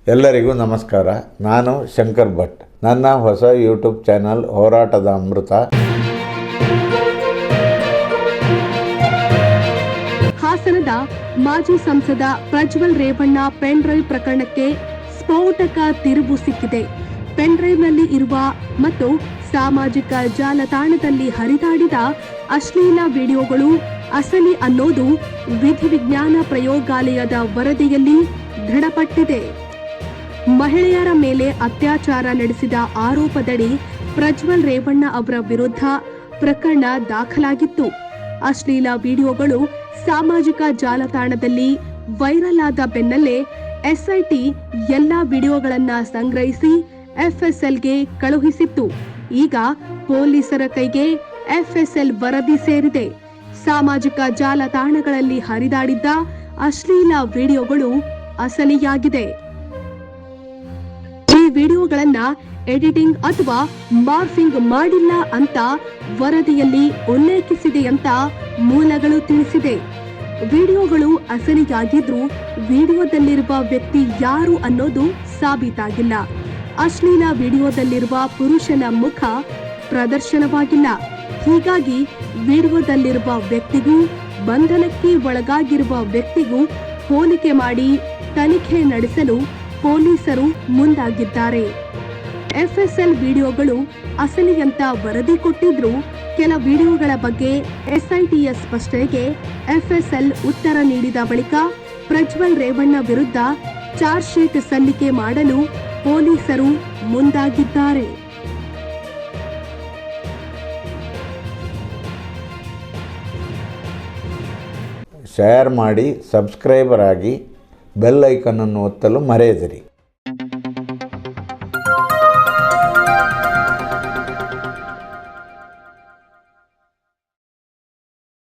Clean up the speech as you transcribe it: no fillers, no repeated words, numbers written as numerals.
ಎಲ್ಲರಿಗೂ ನಮಸ್ಕಾರ. ನಾನು ಶಂಕರ್ ಭಟ್. ನನ್ನ ಹೊಸ ಯೂಟ್ಯೂಬ್ ಚಾನಲ್ ಹೋರಾಟದ ಅಮೃತ. ಹಾಸನದ ಮಾಜಿ ಸಂಸದ ಪ್ರಜ್ವಲ್ ರೇವಣ್ಣ ಪೆನ್ ಡ್ರೈವ್ ಪ್ರಕರಣಕ್ಕೆ ಸ್ಫೋಟಕ ತಿರುವು ಸಿಕ್ಕಿದೆ. ಪೆನ್ ಡ್ರೈವ್ನಲ್ಲಿ ಇರುವ ಮತ್ತು ಸಾಮಾಜಿಕ ಜಾಲತಾಣದಲ್ಲಿ ಹರಿದಾಡಿದ ಅಶ್ಲೀಲ ವಿಡಿಯೋಗಳು ಅಸಲಿ ಅನ್ನೋದು ವಿಧಿವಿಜ್ಞಾನ ಪ್ರಯೋಗಾಲಯದ ವರದಿಯಲ್ಲಿ ದೃಢಪಟ್ಟಿದೆ. ಮಹಿಳೆಯರ ಮೇಲೆ ಅತ್ಯಾಚಾರ ನಡೆಸಿದ ಆರೋಪದಡಿ ಪ್ರಜ್ವಲ್ ರೇವಣ್ಣ ಅವರ ವಿರುದ್ಧ ಪ್ರಕರಣ ದಾಖಲಾಗಿತ್ತು. ಅಶ್ಲೀಲ ವಿಡಿಯೋಗಳು ಸಾಮಾಜಿಕ ಜಾಲತಾಣದಲ್ಲಿ ವೈರಲ್ ಆದ ಬೆನ್ನಲ್ಲೇ ಎಸ್ಐಟಿ ಎಲ್ಲಾ ವಿಡಿಯೋಗಳನ್ನ ಸಂಗ್ರಹಿಸಿ ಎಫ್ಎಸ್ಎಲ್ಗೆ ಕಳುಹಿಸಿತ್ತು. ಈಗ ಪೊಲೀಸರ ಕೈಗೆ ಎಫ್ಎಸ್ಎಲ್ ವರದಿ ಸೇರಿದೆ. ಸಾಮಾಜಿಕ ಜಾಲತಾಣಗಳಲ್ಲಿ ಹರಿದಾಡಿದ್ದ ಅಶ್ಲೀಲ ವಿಡಿಯೋಗಳು ಅಸಲಿಯಾಗಿದೆ. ಈ ವಿಡಿಯೋಗಳನ್ನ ಎಡಿಟಿಂಗ್ ಅಥವಾ ಮಾರ್ಫಿಂಗ್ ಮಾಡಿಲ್ಲ ಅಂತ ವರದಿಯಲ್ಲಿ ಉಲ್ಲೇಖಿಸಿದೆ ಅಂತ ಮೂಲಗಳು ತಿಳಿಸಿದೆ. ವಿಡಿಯೋಗಳು ಅಸಲಿಯಾಗಿದ್ರೂ ವಿಡಿಯೋದಲ್ಲಿರುವ ವ್ಯಕ್ತಿ ಯಾರು ಅನ್ನೋದು ಸಾಬೀತಾಗಿಲ್ಲ. ಅಶ್ಲೀಲ ವಿಡಿಯೋದಲ್ಲಿರುವ ಪುರುಷನ ಮುಖ ಪ್ರದರ್ಶನವಾಗಿಲ್ಲ. ಹೀಗಾಗಿ ವಿಡಿಯೋದಲ್ಲಿರುವ ವ್ಯಕ್ತಿಗೂ ಬಂಧನಕ್ಕೆ ಒಳಗಾಗಿರುವ ವ್ಯಕ್ತಿಗೂ ಹೋಲಿಕೆ ಮಾಡಿ ತನಿಖೆ ನಡೆಸಲು ಪೊಲೀಸರು ಮುಂದಾಗಿದ್ದಾರೆ. ಎಫ್ಎಸ್ಎಲ್ ವಿಡಿಯೋಗಳು ಅಸಲಿ ಅಂತ ವರದಿ ಕೊಟ್ಟಿದ್ರು. ಕೆಲ ವಿಡಿಯೋಗಳ ಬಗ್ಗೆ ಎಸ್ಐಟಿಯ ಸ್ಪಷ್ಟನೆಗೆ ಎಫ್ಎಸ್ಎಲ್ ಉತ್ತರ ನೀಡಿದ ಬಳಿಕ ಪ್ರಜ್ವಲ್ ರೇವಣ್ಣ ವಿರುದ್ಧ ಚಾರ್ಜ್ ಶೀಟ್ ಸಲ್ಲಿಕೆ ಮಾಡಲು ಪೊಲೀಸರು ಮುಂದಾಗಿದ್ದಾರೆ. ಶೇರ್ ಮಾಡಿ, ಸಬ್ಸ್ಕ್ರೈಬರ್ ಆಗಿ, ಬೆಲ್ ಐಕನ್ ಅನ್ನು ಒತ್ತಲು ಮರೆಯದಿರಿ.